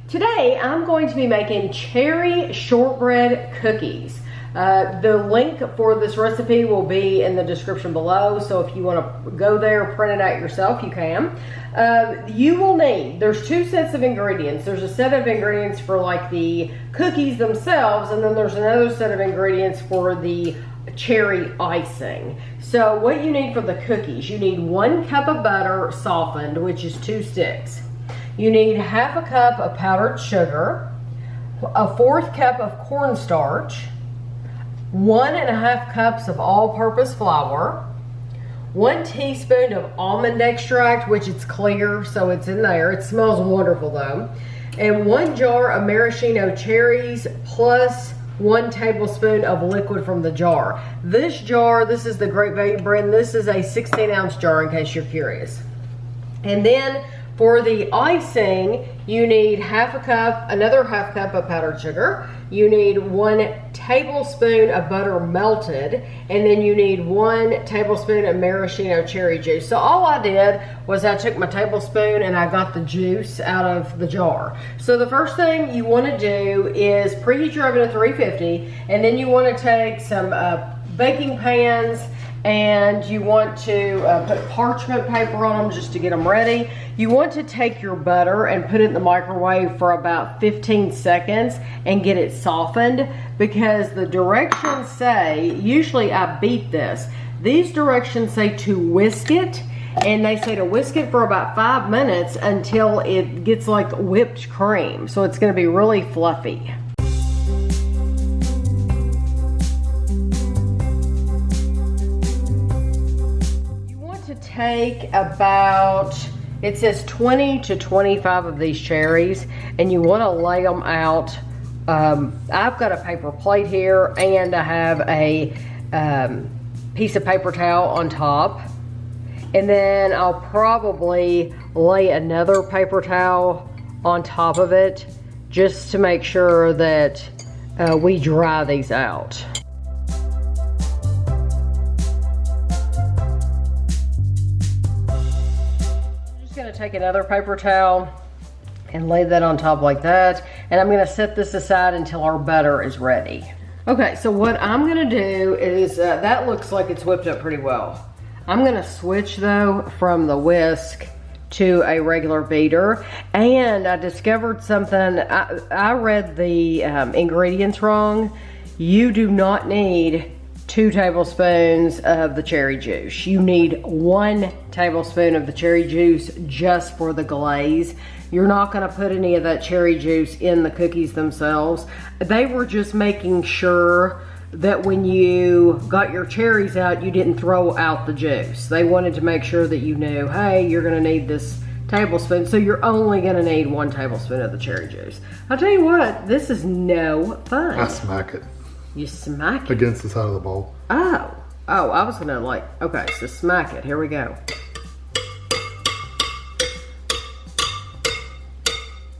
Today I'm going to be making cherry shortbread cookies. The link for this recipe will be in the description below, so if you want to go there, print it out yourself, you can. You will need, there's two sets of ingredients. There's a set of ingredients for like the cookies themselves, and then there's another set of ingredients for the cherry icing. So what you need for the cookies, you need 1 cup of butter softened, which is 2 sticks. You need ½ a cup of powdered sugar, a 1/4 cup of cornstarch, 1½ cups of all-purpose flour, 1 teaspoon of almond extract, which it's clear, so it's in there. It smells wonderful though. And 1 jar of maraschino cherries plus 1 tablespoon of liquid from the jar. This jar, this is the Great Value brand. This is a 16-ounce jar in case you're curious. And then for the icing, you need another ½ cup of powdered sugar. You need 1 tablespoon of butter melted, and then you need 1 tablespoon of maraschino cherry juice. So all I did was I took my tablespoon and I got the juice out of the jar. So the first thing you want to do is preheat your oven to 350, and then you want to take some baking pans, and you want to put parchment paper on them just to get them ready. You want to take your butter and put it in the microwave for about 15 seconds and get it softened, because the directions say, usually I beat this, these directions say to whisk it, and they say to whisk it for about 5 minutes until it gets like whipped cream. So it's gonna be really fluffy. Take about, it says 20 to 25 of these cherries, and you want to lay them out. I've got a paper plate here, and I have a piece of paper towel on top, and then I'll probably lay another paper towel on top of it just to make sure that we dry these out. Going to take another paper towel and lay that on top like that, and I'm going to set this aside until our butter is ready. Okay, so what I'm going to do is that looks like it's whipped up pretty well. I'm going to switch though from the whisk to a regular beater, and I discovered something. I read the ingredients wrong. You do not need 2 tablespoons of the cherry juice. You need 1 tablespoon of the cherry juice just for the glaze. You're not gonna put any of that cherry juice in the cookies themselves. They were just making sure that when you got your cherries out, you didn't throw out the juice. They wanted to make sure that you knew, hey, you're gonna need this tablespoon, so you're only gonna need 1 tablespoon of the cherry juice. I'll tell you what, this is no fun. I smack it. You smack it? Against the side of the bowl. Oh, I was gonna like, okay, so smack it, here we go.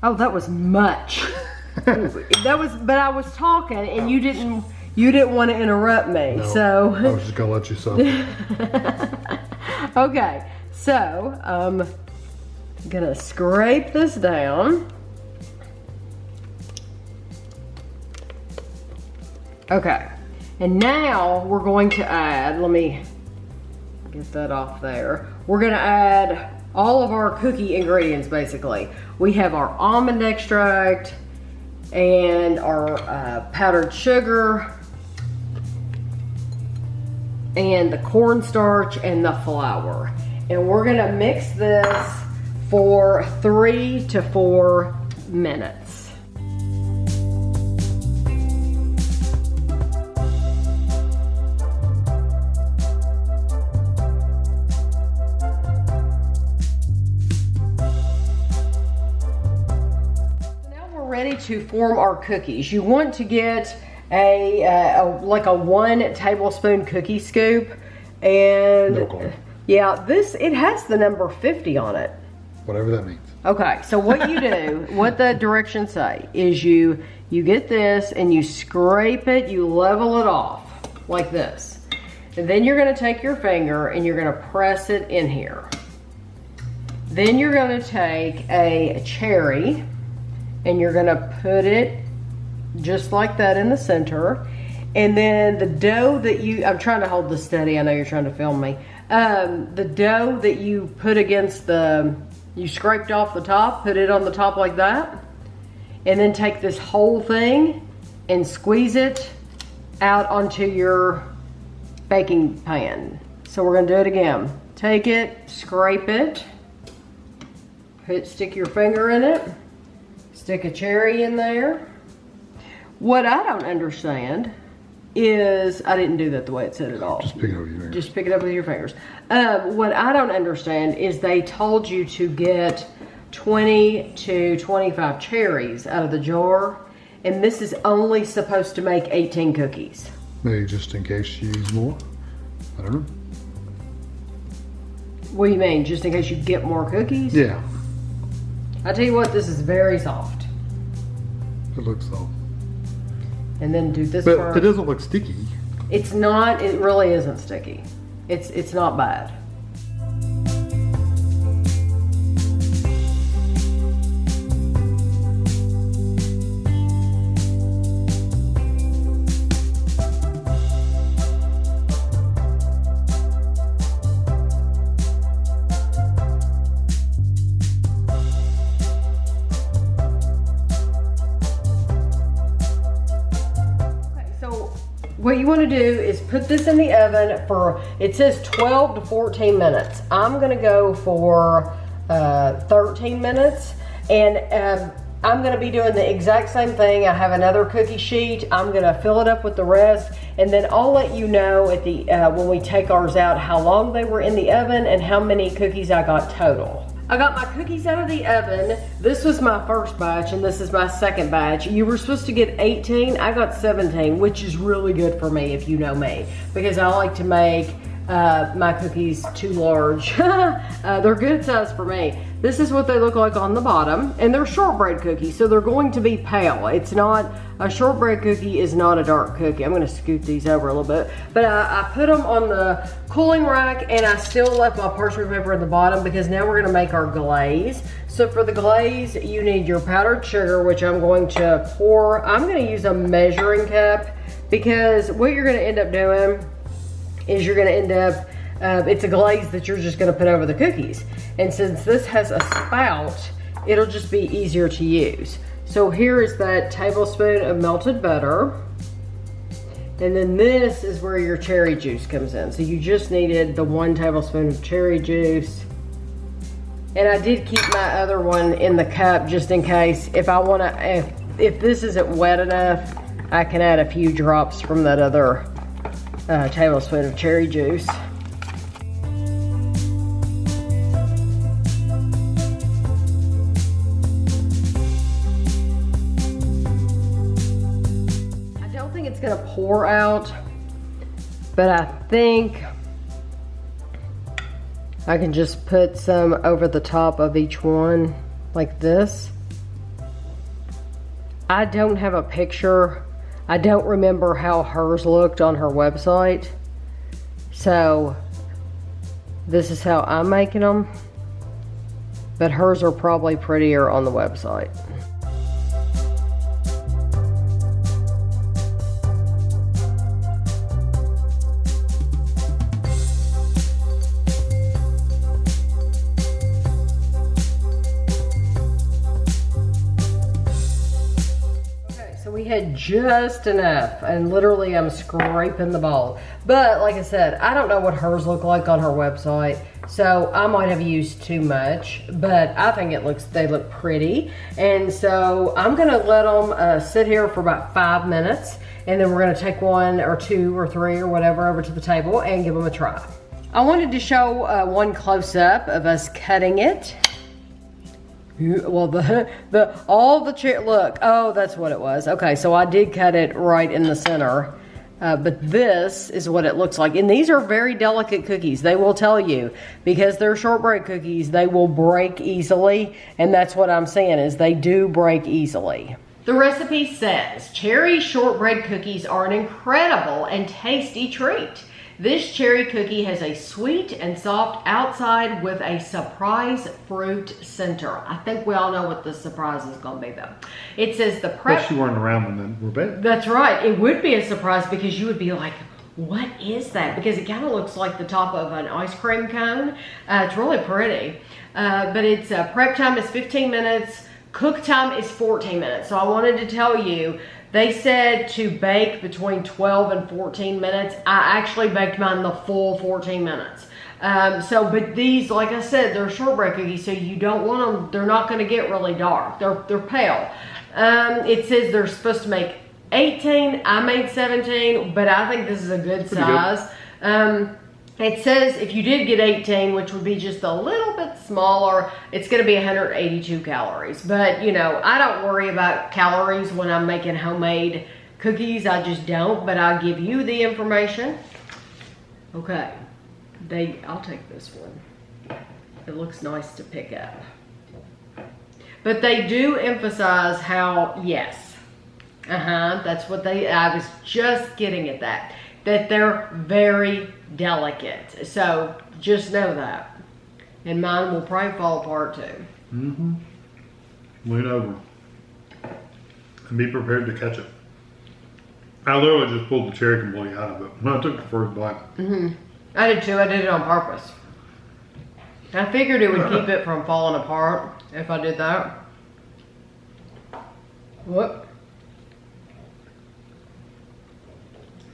Oh, that was much. That was, but I was talking and you didn't want to interrupt me, no, so. I was just gonna let you suck. Okay, so I'm gonna scrape this down. Okay, and now we're going to add, let me get that off there. We're gonna add all of our cookie ingredients basically. We have our almond extract and our powdered sugar and the cornstarch and the flour. And we're gonna mix this for 3 to 4 minutes. Ready to form our cookies. You want to get like a 1 tablespoon cookie scoop, and yeah, it has the number 50 on it. Whatever that means. Okay, so what you do, what the directions say, is you get this and you scrape it, you level it off like this. And then you're gonna take your finger and you're gonna press it in here. Then you're gonna take a cherry and you're gonna put it just like that in the center. And then the dough that I'm trying to hold this steady, I know you're trying to film me. The dough that you put against you scraped off the top, put it on the top like that. And then take this whole thing and squeeze it out onto your baking pan. So we're gonna do it again. Take it, scrape it, stick your finger in it, stick a cherry in there. What I don't understand is, I didn't do that the way it said at all. Just pick it up with your fingers. Just pick it up with your fingers. What I don't understand is they told you to get 20 to 25 cherries out of the jar, and this is only supposed to make 18 cookies. Maybe just in case you use more. I don't know. What do you mean? Just in case you get more cookies? Yeah. I tell you what, this is very soft. It looks so. And then do this But part. it doesn't look sticky. It's not, it really isn't sticky. It's not bad. What you want to do is put this in the oven for, it says 12 to 14 minutes. I'm going to go for 13 minutes, and I'm going to be doing the exact same thing. I have another cookie sheet. I'm going to fill it up with the rest, and then I'll let you know at the when we take ours out how long they were in the oven and how many cookies I got total. I got my cookies out of the oven. This was my first batch and this is my second batch. You were supposed to get 18, I got 17, which is really good for me if you know me, because I like to make my cookies too large. They're good size for me. This is what they look like on the bottom, and they're shortbread cookies, so they're going to be pale. It's not, a shortbread cookie is not a dark cookie. I'm gonna scoot these over a little bit, but I put them on the cooling rack, and I still left my parchment paper at the bottom because now we're gonna make our glaze. So for the glaze, you need your powdered sugar, which I'm going to pour. I'm gonna use a measuring cup, because what you're gonna end up doing is you're gonna end up, it's a glaze that you're just gonna put over the cookies. And since this has a spout, it'll just be easier to use. So here is that tablespoon of melted butter. And then this is where your cherry juice comes in. So you just needed the 1 tablespoon of cherry juice. And I did keep my other one in the cup just in case, if I wanna, if this isn't wet enough, I can add a few drops from that other tablespoon of cherry juice. I don't think it's gonna pour out, but I think I can just put some over the top of each one like this. I don't have a picture. I don't remember how hers looked on her website. So this is how I'm making them. But hers are probably prettier on the website. We had just enough, and literally I'm scraping the bowl. But like I said, I don't know what hers look like on her website, so I might have used too much, but I think they look pretty. And so I'm gonna let them sit here for about 5 minutes, and then we're gonna take 1 or 2 or 3 or whatever over to the table and give them a try. I wanted to show one close-up of us cutting it. Well, look, oh, that's what it was. Okay, so I did cut it right in the center, but this is what it looks like. And these are very delicate cookies. They will tell you, because they're shortbread cookies, they will break easily, and that's what I'm saying, is they do break easily. The recipe says, cherry shortbread cookies are an incredible and tasty treat. This cherry cookie has a sweet and soft outside with a surprise fruit center. I think we all know what the surprise is going to be, though. It says the prep. Especially weren't around when they were baked. That's right. It would be a surprise because you would be like, what is that? Because it kind of looks like the top of an ice cream cone. It's really pretty. But it's prep time is 15 minutes. Cook time is 14 minutes. So I wanted to tell you, they said to bake between 12 and 14 minutes. I actually baked mine the full 14 minutes. But these, like I said, they're shortbread cookies, so you don't want them, they're not going to get really dark. They're pale. It says they're supposed to make 18. I made 17, but I think this is a good size. It says if you did get 18, which would be just a little bit smaller, it's going to be 182 calories. But, you know, I don't worry about calories when I'm making homemade cookies. I just don't, but I'll give you the information. Okay. I'll take this one. It looks nice to pick up. But they do emphasize how, yes. That's what I was just getting at that they're very delicate. So just know that. And mine will probably fall apart too. Lean over. And be prepared to catch it. I literally just pulled the cherry completely out of it when I took the first bite. I did too. I did it on purpose. I figured it would keep it from falling apart if I did that. What?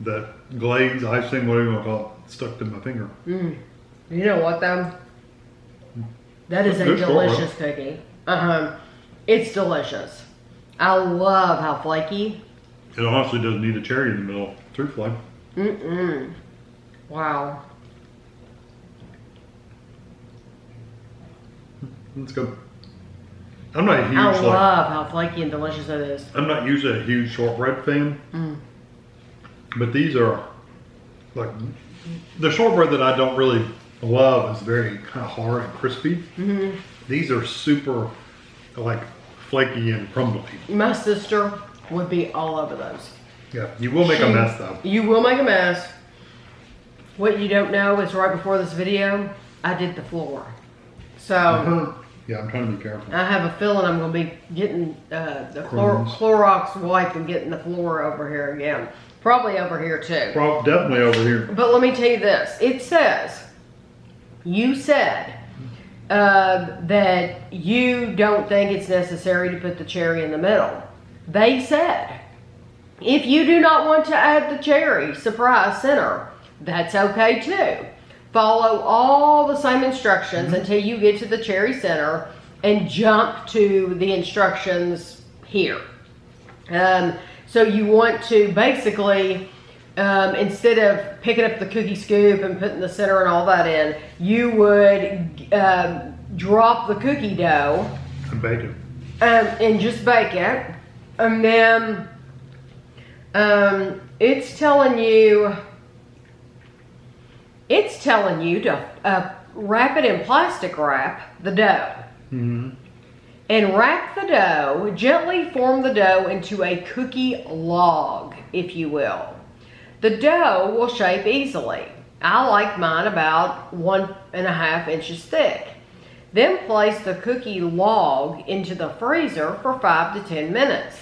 That glaze, icing, whatever you want to call it, stuck to my finger. You know what though? That is a delicious cookie. It's delicious. I love how flaky. It honestly doesn't need a cherry in the middle, truthfully. Wow. Let's go. I'm not a huge. I love how flaky and delicious it is. I'm not usually a huge shortbread fan. But these are, like, the shortbread that I don't really love is very kind of hard and crispy. These are super, like, flaky and crumbly. My sister would be all over those. Yeah, you will make a mess, though. You will make a mess. What you don't know is right before this video, I did the floor. So, yeah, I'm trying to be careful. I have a feeling I'm going to be getting the Clorox wipe and getting the floor over here again. Probably over here too. Definitely over here. But let me tell you this. It says, you said that you don't think it's necessary to put the cherry in the middle. They said, if you do not want to add the cherry surprise center, that's okay too. Follow all the same instructions until you get to the cherry center and jump to the instructions here. So you want to basically, instead of picking up the cookie scoop and putting the center and all that in, you would drop the cookie dough. And bake it. And just bake it. And then it's telling you to wrap it in plastic wrap, the dough. And wrap the dough, gently form the dough into a cookie log, if you will. The dough will shape easily. I like mine about 1.5 inches thick. Then place the cookie log into the freezer for 5 to 10 minutes.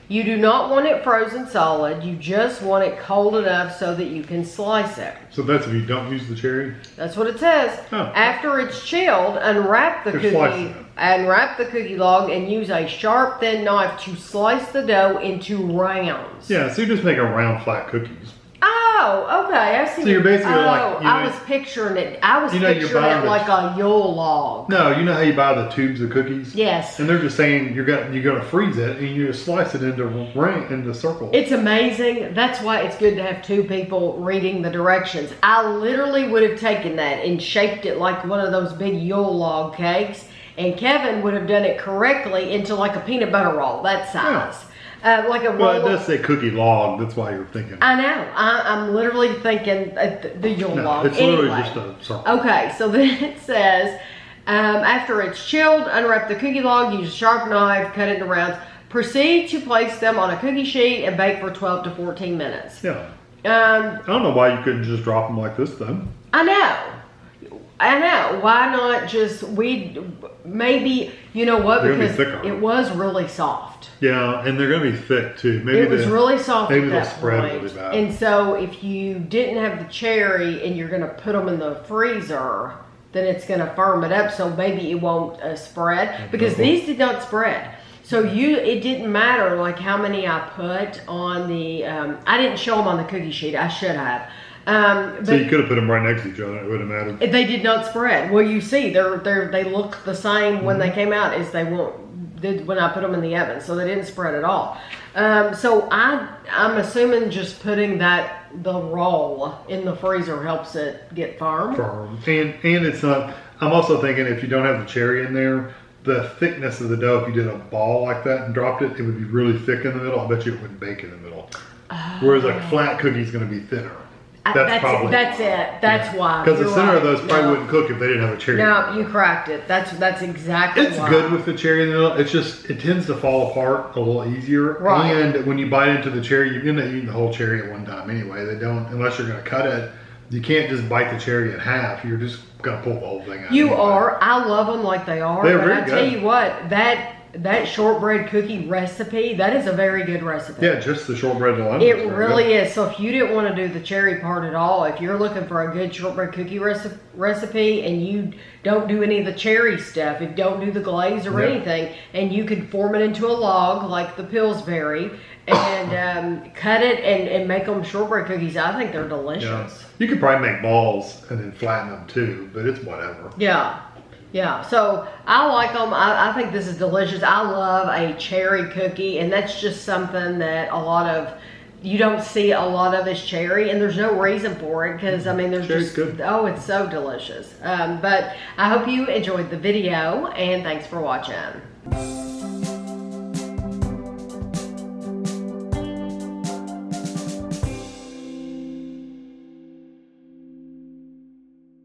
You do not want it frozen solid. You just want it cold enough so that you can slice it. So that's if you don't use the cherry? That's what it says. Oh. After it's chilled, unwrap the cookie log and use a sharp, thin knife to slice the dough into rounds. Yeah, so you just make a round, flat cookies. Oh, okay. I see. So you're basically like, I was picturing it. I was picturing it like a Yule log. No, you know how you buy the tubes of cookies? Yes. And they're just saying you're gonna freeze it and you just slice it into circles. It's amazing. That's why it's good to have two people reading the directions. I literally would have taken that and shaped it like one of those big Yule log cakes, and Kevin would have done it correctly into like a peanut butter roll, that size. Yeah. Like a well, it does say cookie log. That's why you're thinking. I know. I'm literally thinking the Yule log. It's literally just a circle. Okay, so then it says, after it's chilled, unwrap the cookie log, use a sharp knife, cut it into rounds. Proceed to place them on a cookie sheet and bake for 12 to 14 minutes. Yeah. I don't know why you couldn't just drop them like this then. I know. Why not just maybe, you know what? They're Because gonna be thicker. it was really soft. Yeah, and they're going to be thick too. Maybe It was really soft maybe at they'll that spread point. really bad. And so if you didn't have the cherry and you're going to put them in the freezer, then it's going to firm it up. So maybe it won't spread, because these did not spread. So it didn't matter like how many I put on the, I didn't show them on the cookie sheet. I should have. But So you could have put them right next to each other. It wouldn't have mattered. they did not spread. Well, you see, they look the same when they came out as they did when I put them in the oven. So they didn't spread at all. So I'm assuming just putting the roll in the freezer helps it get firm. And it's not. I'm also thinking if you don't have the cherry in there, the thickness of the dough, if you did a ball like that and dropped it, it would be really thick in the middle. I bet you it wouldn't bake in the middle. Whereas like flat cookie's going to be thinner. That's it. That's why. Because the You're center right. of those probably No. wouldn't cook if they didn't have a cherry. No, you cracked it. That's exactly It's why. good with the cherry in the middle. It's just, it tends to fall apart a little easier. Right. And when you bite into the cherry, you're going to eat the whole cherry at one time anyway. They don't, unless you're going to cut it. You can't just bite the cherry in half. You're just going to pull the whole thing out. You anyway. are. I love them like they are. They're but very I tell good. you what, that shortbread cookie recipe, that is a very good recipe. Yeah, just the shortbread alone. It really is. So if you didn't want to do the cherry part at all, if you're looking for a good shortbread cookie recipe and you don't do any of the cherry stuff, if you don't do the glaze or anything, and you could form it into a log like the Pillsbury and cut it and make them shortbread cookies, I think they're delicious. Yeah. You could probably make balls and then flatten them too, but it's whatever. Yeah, so I like them. I think this is delicious. I love a cherry cookie, and that's just something that you don't see a lot of is cherry, and there's no reason for it because, I mean, there's Cherry's just, good. oh, it's so delicious. But I hope you enjoyed the video, and thanks for watching.